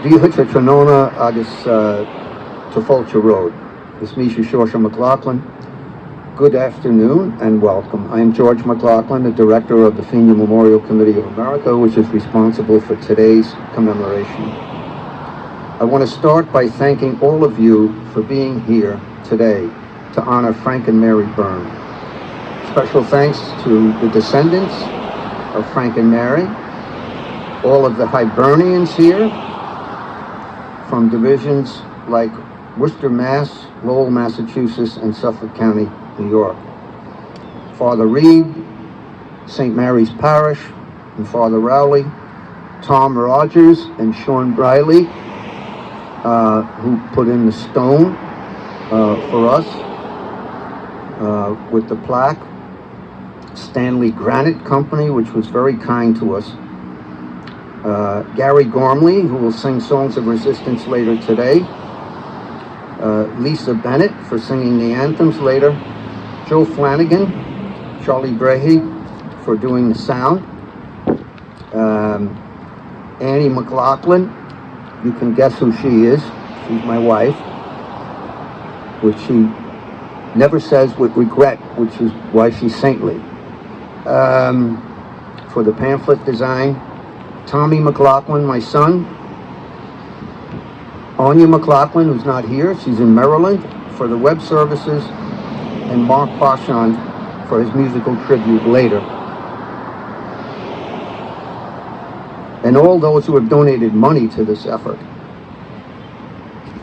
Díhuit Trinona agus Tafulcha Road. This is Misha Shorsha McLaughlin. Good afternoon and welcome. I am George McLaughlin, the director of the Fenian Memorial Committee of America, which is responsible for today's commemoration. I want to start by thanking all of you for being here today to honor Frank and Mary Byrne. Special thanks to the descendants of Frank and Mary, all of the Hibernians here from divisions like Worcester, Mass., Lowell, Massachusetts, and Suffolk County, New York. Father Reed, St. Mary's Parish, and Father Rowley, Tom Rogers and Sean Briley, who put in the stone for us with the plaque. Stanley Granite Company, which was very kind to us. Gary Gormley, who will sing songs of resistance later today. Lisa Bennett for singing the anthems later. Joe Flanagan, Charlie Brahe for doing the sound. Annie McLaughlin, you can guess who she is. She's my wife, which she never says with regret, which is why she's saintly. For the pamphlet design, Tommy McLaughlin, my son. Anya McLaughlin, who's not here, she's in Maryland, for the web services, and Mark Pashon for his musical tribute later. And all those who have donated money to this effort.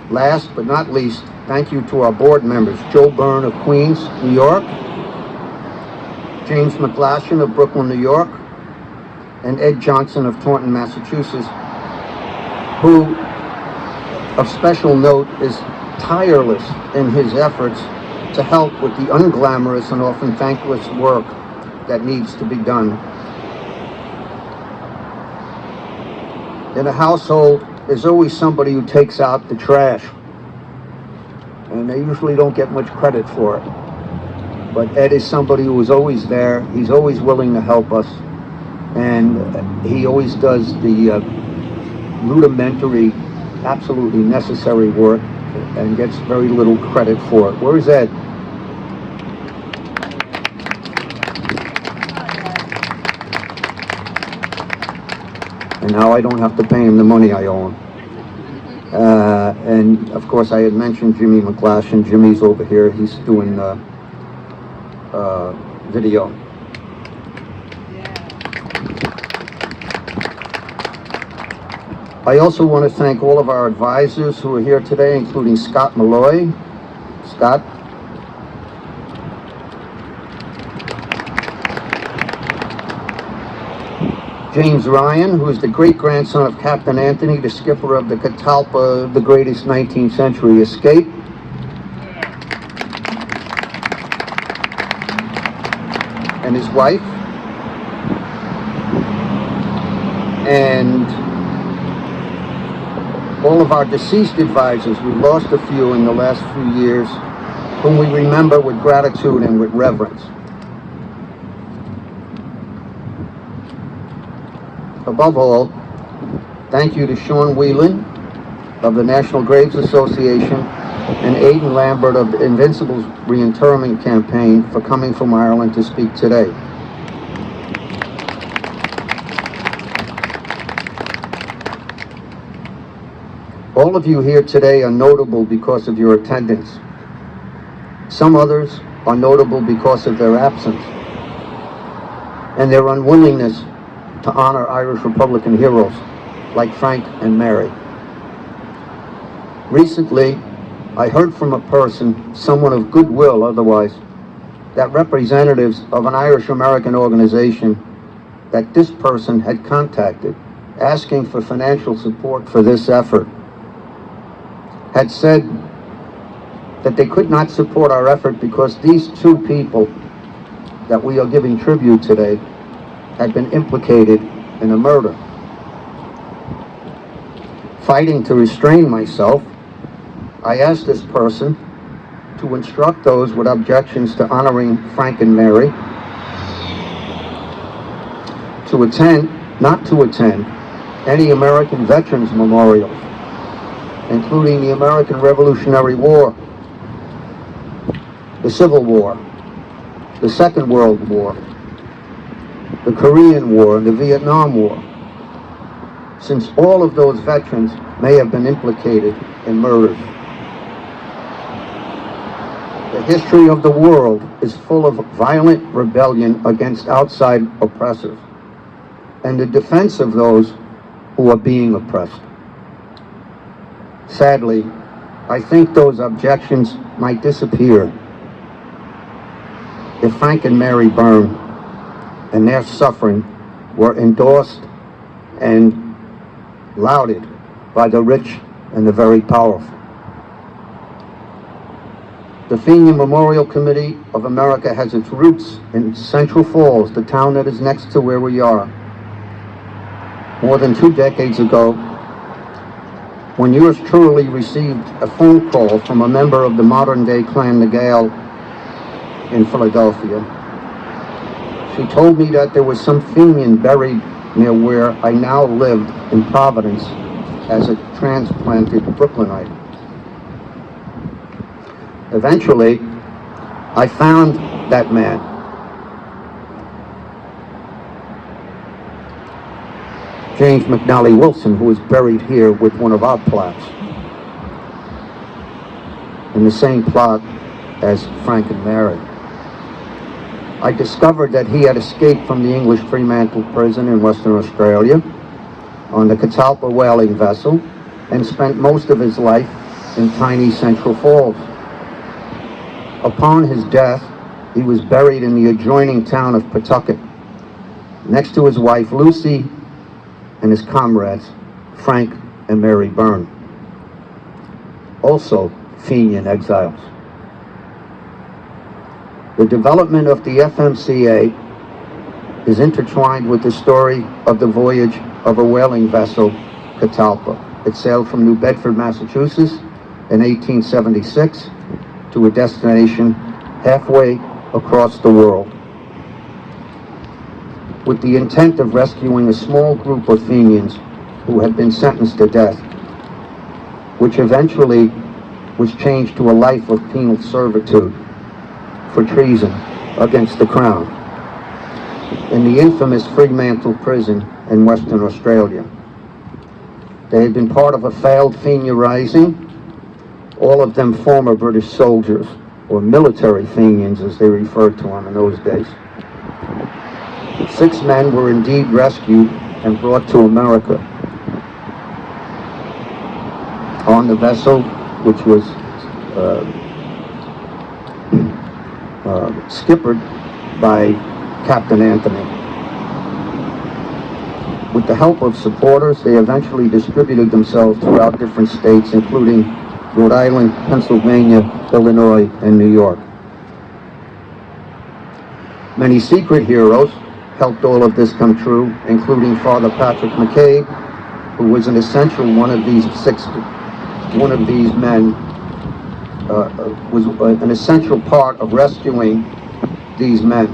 Last but not least, thank you to our board members, Joe Byrne of Queens, New York, James McGlashan of Brooklyn, New York, and Ed Johnson of Taunton, Massachusetts, who, of special note, is tireless in his efforts to help with the unglamorous and often thankless work that needs to be done. In a household, there's always somebody who takes out the trash, and they usually don't get much credit for it. But Ed is somebody who is always there. He's always willing to help us, and he always does the rudimentary, absolutely necessary work and gets very little credit for it. Where's Ed? And now I don't have to pay him the money I owe him. And of course I had mentioned Jimmy McGlashan. Jimmy's over here. He's doing video. I also want to thank all of our advisors who are here today, including Scott Malloy. Scott. James Ryan, who is the great-grandson of Captain Anthony, the skipper of the Catalpa, the greatest 19th century escape. And his wife. And all of our deceased advisors. We've lost a few in the last few years, whom we remember with gratitude and with reverence. Above all, thank you to Sean Whelan of the National Graves Association and Aidan Lambert of the Invincible Reinterment Campaign for coming from Ireland to speak today. All of you here today are notable because of your attendance. Some others are notable because of their absence and their unwillingness to honor Irish Republican heroes like Frank and Mary. Recently, I heard from a person, someone of goodwill otherwise, that representatives of an Irish American organization that this person had contacted, asking for financial support for this effort, had said that they could not support our effort because these two people that we are giving tribute today had been implicated in a murder. Fighting to restrain myself, I asked this person to instruct those with objections to honoring Frank and Mary to attend, not to attend, any American Veterans Memorials including the American Revolutionary War, the Civil War, the Second World War, the Korean War, and the Vietnam War, since all of those veterans may have been implicated in murders. The history of the world is full of violent rebellion against outside oppressors and the defense of those who are being oppressed. Sadly, I think those objections might disappear if Frank and Mary Byrne and their suffering were endorsed and lauded by the rich and the very powerful. The Fenian Memorial Committee of America has its roots in Central Falls, the town that is next to where we are. More than 2 decades ago, when yours truly received a phone call from a member of the modern-day Clan the Gael in Philadelphia, she told me that there was some Fenian buried near where I now lived in Providence as a transplanted Brooklynite. Eventually, I found that man. James McNally Wilson, who is buried here with one of our plots, in the same plot as Frank and Mary. I discovered that he had escaped from the English Fremantle prison in Western Australia on the Catalpa whaling vessel and spent most of his life in tiny Central Falls. Upon his death, he was buried in the adjoining town of Pawtucket, next to his wife Lucy and his comrades, Frank and Mary Byrne, also Fenian exiles. The development of the FMCA is intertwined with the story of the voyage of a whaling vessel, Catalpa. It sailed from New Bedford, Massachusetts in 1876 to a destination halfway across the world, with the intent of rescuing a small group of Fenians who had been sentenced to death, which eventually was changed to a life of penal servitude for treason against the Crown in the infamous Fremantle prison in Western Australia. They had been part of a failed Fenian rising, all of them former British soldiers, or military Fenians as they referred to them in those days. 6 men were indeed rescued and brought to America on the vessel, which was skippered by Captain Anthony. With the help of supporters, they eventually distributed themselves throughout different states, including Rhode Island, Pennsylvania, Illinois, and New York. Many secret heroes helped all of this come true, including Father Patrick McCabe, who was an essential one of these men, was an essential part of rescuing these men,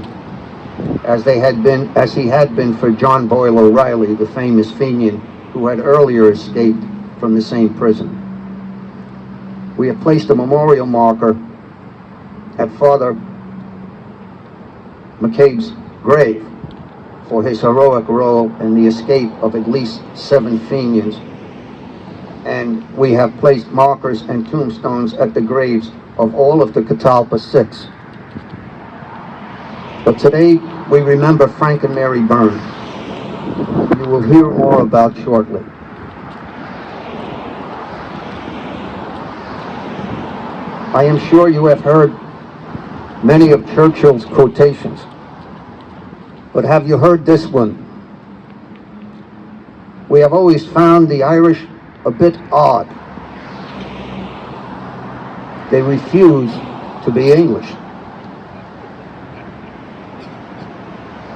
as he had been for John Boyle O'Reilly, the famous Fenian, who had earlier escaped from the same prison. We have placed a memorial marker at Father McCabe's grave for his heroic role in the escape of at least 7 Fenians, and we have placed markers and tombstones at the graves of all of the Catalpa 6. But today we remember Frank and Mary Byrne, who you will hear more about shortly. I am sure you have heard many of Churchill's quotations, but have you heard this one? We have always found the Irish a bit odd. They refuse to be English.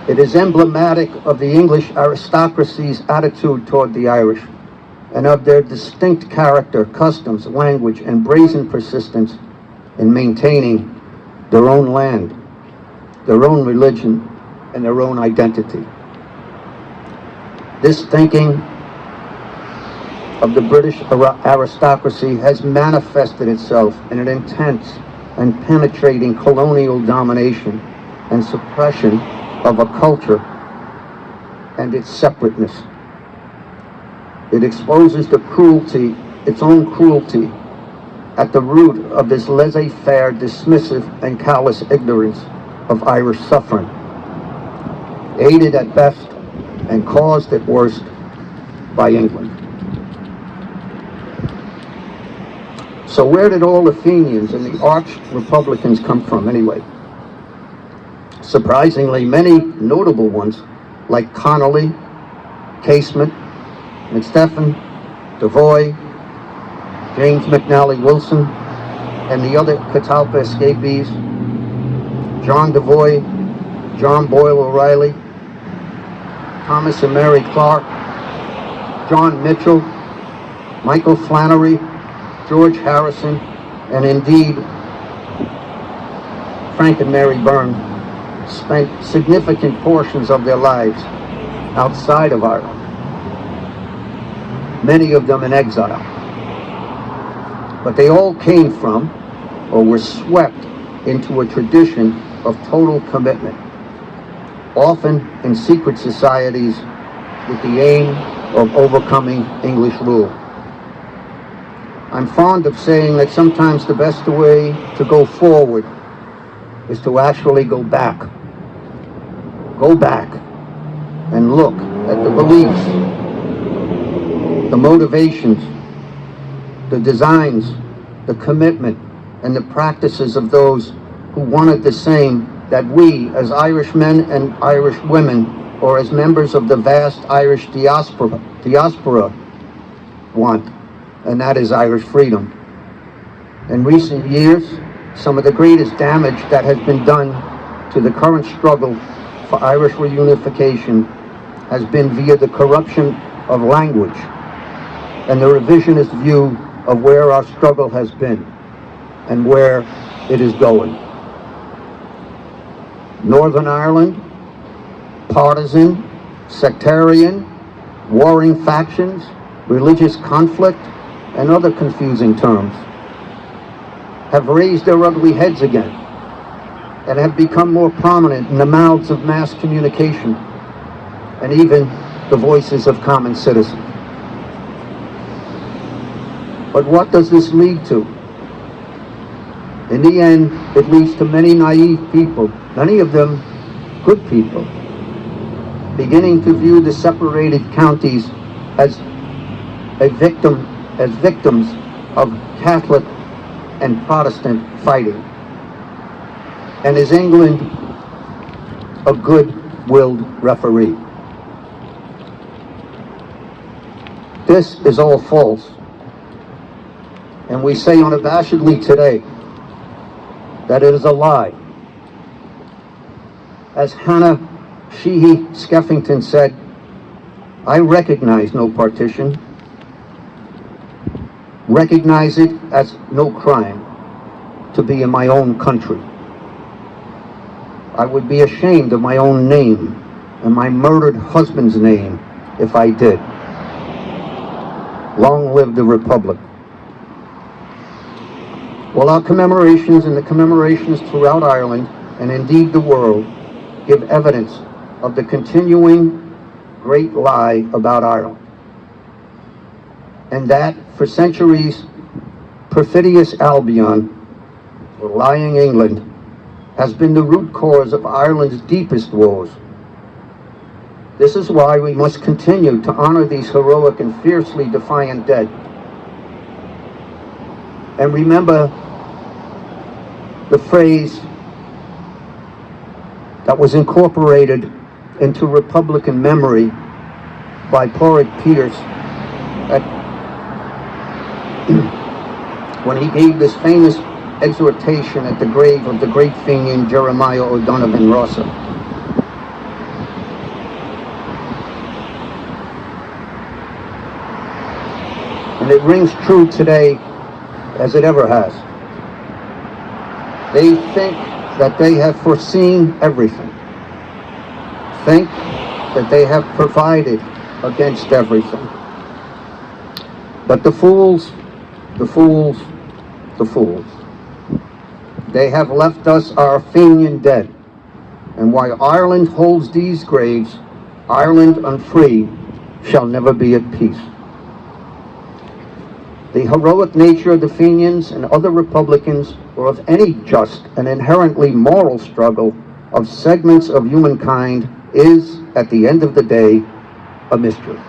It is emblematic of the English aristocracy's attitude toward the Irish and of their distinct character, customs, language, and brazen persistence in maintaining their own land, their own religion, and their own identity. This thinking of the British aristocracy has manifested itself in an intense and penetrating colonial domination and suppression of a culture and its separateness. It exposes the cruelty, its own cruelty, at the root of this laissez-faire, dismissive, and callous ignorance of Irish suffering, aided at best and caused at worst by England. So where did all the Fenians and the arch-republicans come from anyway? Surprisingly, many notable ones like Connolly, Casement, McStephen, Devoy, James McNally Wilson, and the other Catalpa escapees, John Devoy, John Boyle O'Reilly, Thomas and Mary Clark, John Mitchell, Michael Flannery, George Harrison, and indeed Frank and Mary Byrne spent significant portions of their lives outside of Ireland, many of them in exile. But they all came from or were swept into a tradition of total commitment, often in secret societies with the aim of overcoming English rule. I'm fond of saying that sometimes the best way to go forward is to actually go back. Go back and look at the beliefs, the motivations, the designs, the commitment, and the practices of those who wanted the same that we, as Irish men and Irish women, or as members of the vast Irish diaspora want, and that is Irish freedom. In recent years, some of the greatest damage that has been done to the current struggle for Irish reunification has been via the corruption of language and the revisionist view of where our struggle has been and where it is going. Northern Ireland, partisan, sectarian, warring factions, religious conflict, and other confusing terms have raised their ugly heads again and have become more prominent in the mouths of mass communication and even the voices of common citizens. But what does this lead to? In the end, it leads to many naive people, many of them good people, beginning to view the separated counties as victims of Catholic and Protestant fighting. And is England a good-willed referee? This is all false. And we say unabashedly today that it is a lie. As Hannah Sheehy Skeffington said, I recognize no partition, recognize it as no crime to be in my own country. I would be ashamed of my own name and my murdered husband's name if I did. Long live the Republic. Well, our commemorations and the commemorations throughout Ireland, and indeed the world, give evidence of the continuing great lie about Ireland. And that, for centuries, perfidious Albion, or lying England, has been the root cause of Ireland's deepest woes. This is why we must continue to honor these heroic and fiercely defiant dead. And remember the phrase that was incorporated into Republican memory by Porrick Peters when he gave this famous exhortation at the grave of the great Fenian Jeremiah O'Donovan Rossa. And it rings true today as it ever has. They think that they have foreseen everything, think that they have provided against everything. But the fools, the fools, the fools, they have left us our Fenian dead. And while Ireland holds these graves, Ireland unfree shall never be at peace. The heroic nature of the Fenians and other Republicans, or of any just and inherently moral struggle of segments of humankind, is, at the end of the day, a mystery.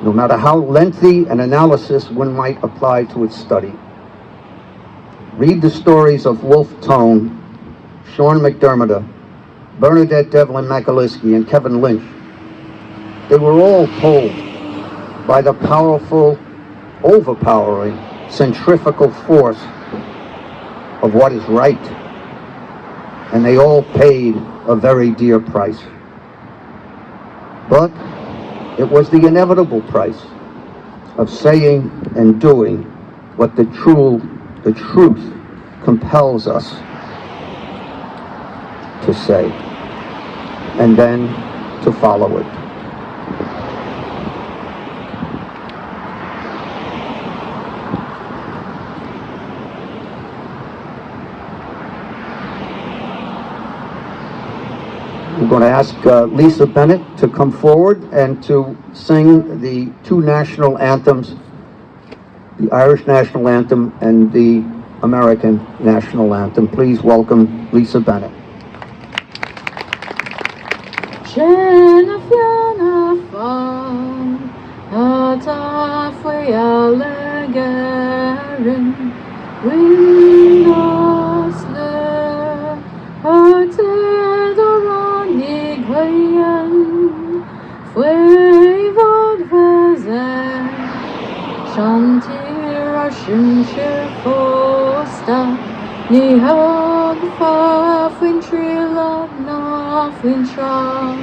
No matter how lengthy an analysis one might apply to its study. Read the stories of Wolfe Tone, Sean McDermott, Bernadette Devlin McAliskey, and Kevin Lynch. They were all pulled by the powerful, overpowering, centrifugal force of what is right. And they all paid a very dear price. But it was the inevitable price of saying and doing what the truth compels us to say, and then to follow it. I'm going to ask Lisa Bennett to come forward and to sing the two national anthems, the Irish national anthem and the American national anthem. Please welcome Lisa Bennett. Ni hag fa fin trila na fin sham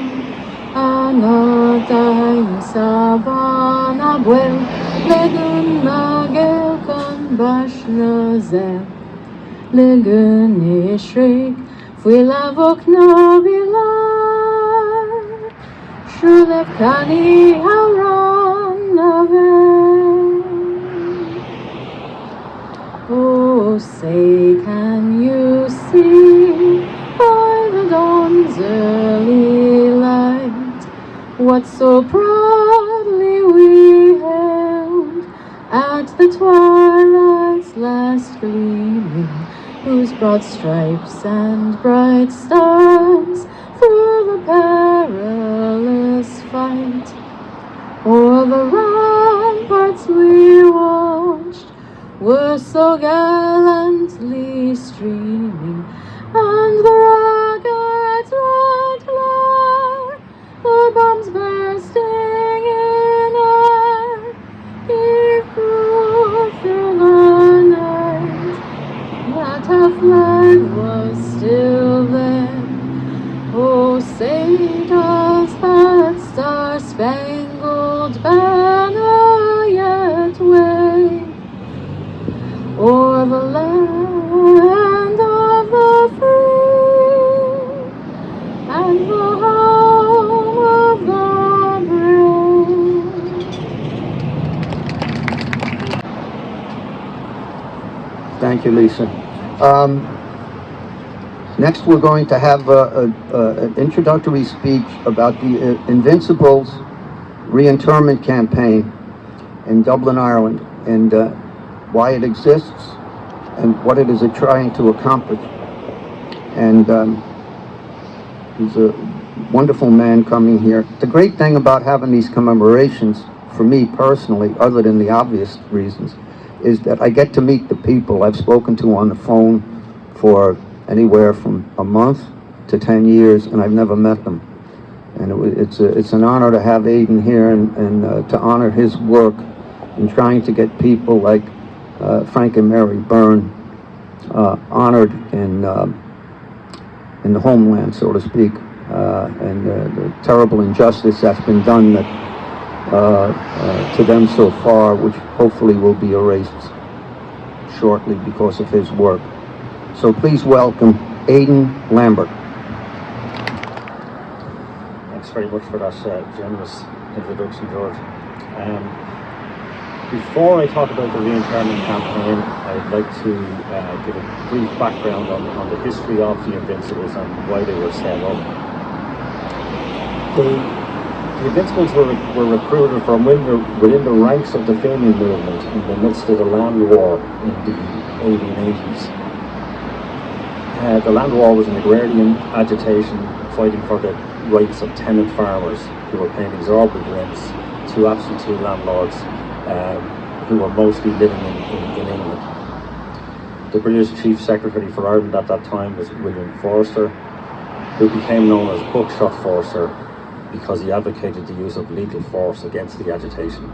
anotay sabana bwel legun na gel kan bash na zel legun ishrik fui lavok na bilar shulev kani hauran navel. Oh, say, can you see by the dawn's early light what so proudly we held at the twilight's last gleaming, whose broad stripes and bright stars through the perilous fight o'er the ramparts we watched were so gallantly streaming, and the rockets' red glare, the bombs bursting in air, gave proof through the night that our flag was still there. Oh, say does that star-spangled banner yet wave o'er the land of the free and the home of the brave? Thank you, Lisa. Next, we're going to have an introductory speech about the Invincible's reinterment campaign in Dublin, Ireland, and why it exists and what it is trying to accomplish. And he's a wonderful man coming here. The great thing about having these commemorations, for me personally, other than the obvious reasons, is that I get to meet the people I've spoken to on the phone for anywhere from a month to 10 years, and I've never met them. And it's an honor to have Aidan here and to honor his work in trying to get people like Frank and Mary Byrne honored in the homeland, so to speak, and the terrible injustice that's been done to them so far, which hopefully will be erased shortly because of his work. So please welcome Aidan Lambert. Thanks very much for that generous introduction, George. Before I talk about the reinternment campaign, I'd like to give a brief background on the history of the Invincibles and why they were set up. The Invincibles were recruited from within the ranks of the Fenian movement in the midst of the land war in the 1880s. The land war was an agrarian agitation fighting for the rights of tenant farmers who were paying exorbitant rents to absentee landlords who were mostly living in England. The British Chief Secretary for Ireland at that time was William Forster, who became known as Buckshot Forster because he advocated the use of lethal force against the agitation.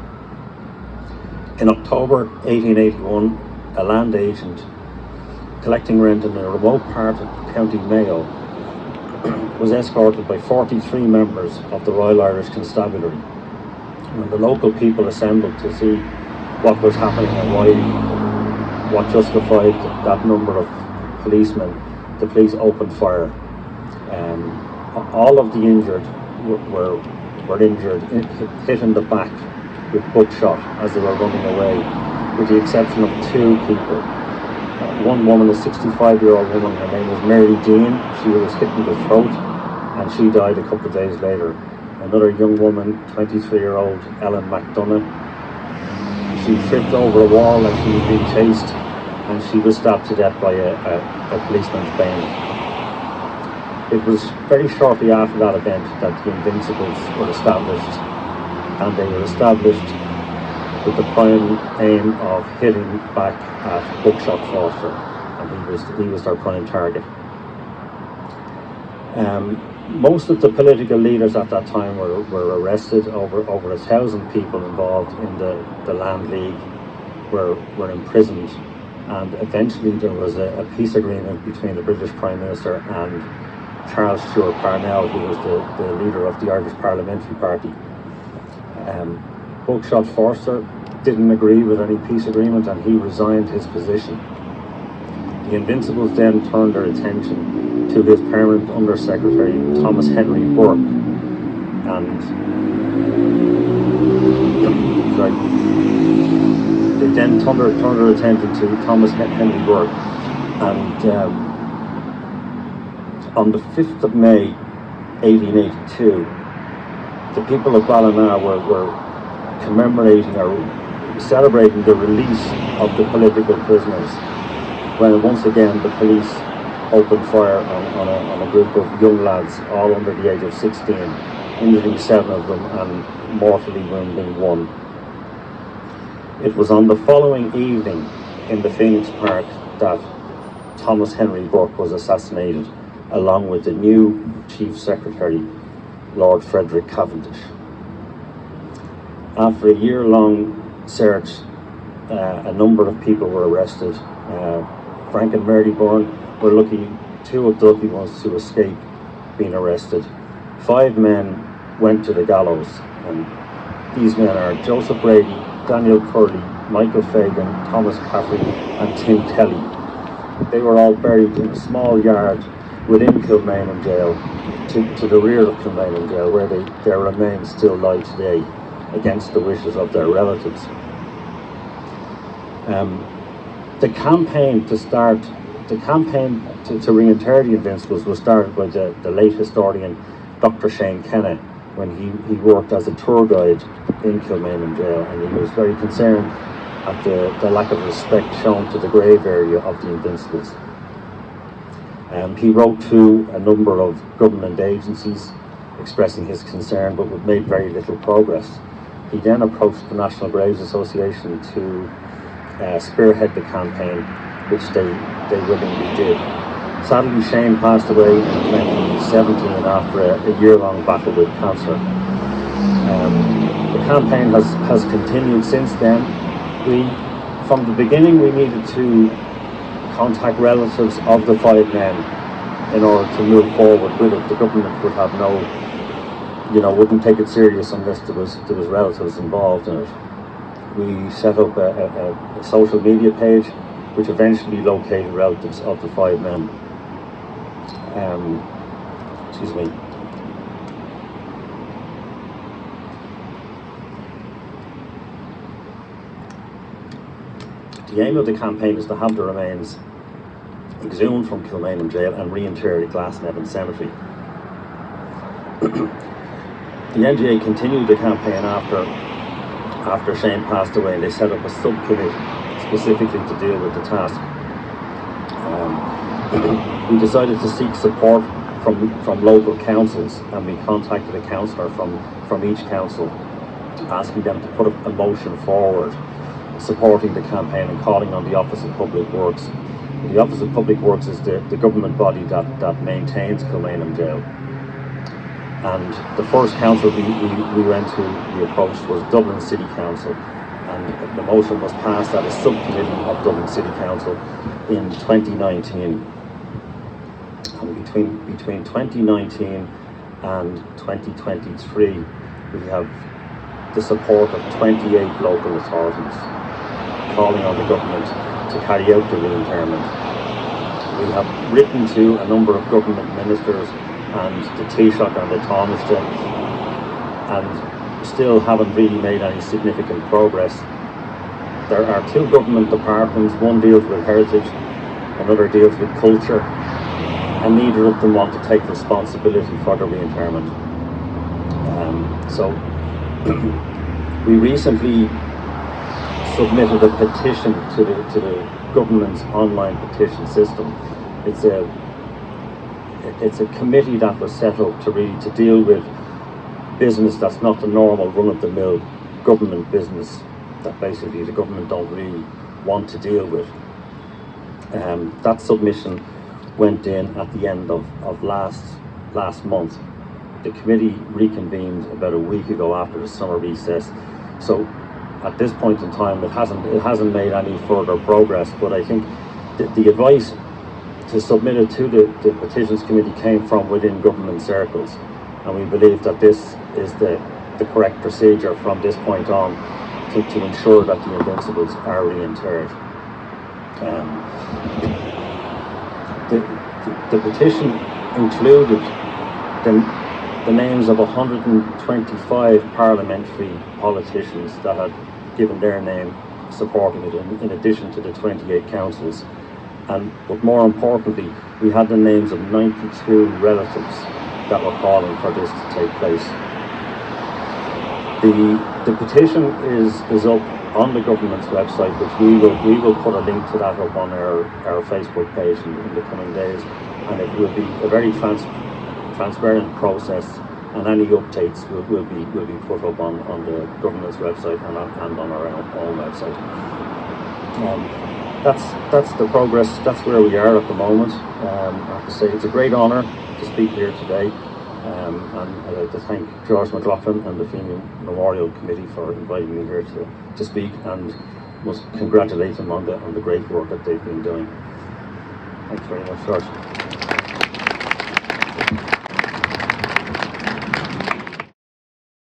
In October 1881, a land agent collecting rent in a remote part of County Mayo was escorted by 43 members of the Royal Irish Constabulary. When the local people assembled to see what was happening and what justified that number of policemen, the police opened fire. All of the injured were injured, hit in the back with buckshot as they were running away, with the exception of two people. One woman, a 65-year-old woman, her name was Mary Jean. She was hit in the throat and she died a couple of days later. Another young woman, 23-year-old Ellen MacDonough, she tripped over a wall as she was being chased and she was stabbed to death by a policeman's bane. It was very shortly after that event that the Invincibles were established, and they were established with the prime aim of hitting back at Buckshot Forster, and he was their prime target. Most of the political leaders at that time were arrested. Over 1,000 people involved in the Land League were imprisoned, and eventually there was a peace agreement between the British Prime Minister and Charles Stewart Parnell, who was the leader of the Irish Parliamentary Party. Buckshot Forster didn't agree with any peace agreement and he resigned his position. The Invincibles then turned their attention to his permanent Undersecretary, Thomas Henry Burke, and they then turned their attention to Thomas Henry Burke, and on the 5th of May 1882, the people of Ballina were commemorating or celebrating the release of the political prisoners, when once again the police opened fire on a group of young lads, all under the age of 16, injuring 7 of them and mortally wounding 1. It was on the following evening in the Phoenix Park that Thomas Henry Burke was assassinated, along with the new Chief Secretary, Lord Frederick Cavendish. After a year-long search, a number of people were arrested. Frank and Mary Byrne were lucky, 2 of the lucky ones to escape being arrested. 5 men went to the gallows, and these men are Joseph Brady, Daniel Curley, Michael Fagan, Thomas Caffrey and Tim Kelly. They were all buried in a small yard within Kilmainham Jail, to the rear of Kilmainham Jail, where their remains still lie today, against the wishes of their relatives. The campaign to reinter the Invincibles was started by the late historian Dr. Shane Kenna, when he worked as a tour guide in Kilmainham Jail, and he was very concerned at the lack of respect shown to the grave area of the Invincibles. He wrote to a number of government agencies expressing his concern, but made very little progress. He then approached the National Graves Association to spearhead the campaign, which they willingly did. Sadly, Shane passed away in 2017 after a year-long battle with cancer. The campaign has continued since then. From the beginning, we needed to contact relatives of the 5 men in order to move forward with it. The government would have wouldn't take it serious unless there was relatives involved in it. We set up a social media page, which eventually located relatives of the 5 men. Excuse me. The aim of the campaign is to have the remains exhumed from Kilmainham Jail and reinterred at Glasnevin Cemetery. The NGA continued the campaign after Shane passed away, and they set up a subcommittee specifically to deal with the task. We decided to seek support from local councils, and we contacted a councillor from each council, asking them to put a motion forward supporting the campaign and calling on the Office of Public Works. The Office of Public Works is the government body that maintains Kilmainham Jail. And the first council we went to, we approached, was Dublin City Council. And the motion was passed at a subcommittee of Dublin City Council in 2019. And between 2019 and 2023, we have the support of 28 local authorities calling on the government to carry out the reinterment. We have written to a number of government ministers and the Taoiseach and the Tánaiste, and still haven't really made any significant progress. There are two government departments, one deals with heritage, another deals with culture, and neither of them want to take responsibility for the reinterment. So we recently submitted a petition to the government's online petition system. It's a committee that was set up to deal with business that's not the normal run-of-the-mill government business that basically the government don't really want to deal with. That submission went in at the end of last month. The committee reconvened about a week ago after the summer recess. So at this point in time, it hasn't made any further progress. But I think the advice to submit it to the petitions committee came from within government circles, and we believe that this is the correct procedure from this point on to ensure that the Invincibles are reinterred. The petition included the names of 125 parliamentary politicians that had given their name supporting it, in addition to the 28 councils. But more importantly, we had the names of 92 relatives that were calling for this to take place. The petition is up on the government's website, which we will put a link to that up on our Facebook page in the coming days, and it will be a very transparent process, and any updates will be put up on the government's website and on our own website. That's the progress. That's where we are at the moment. I have to say it's a great honour to speak here today, and I'd like to thank George McLaughlin and the Fenian Memorial Committee for inviting me here to speak, and must congratulate them on the great work that they've been doing. Thanks very much, George.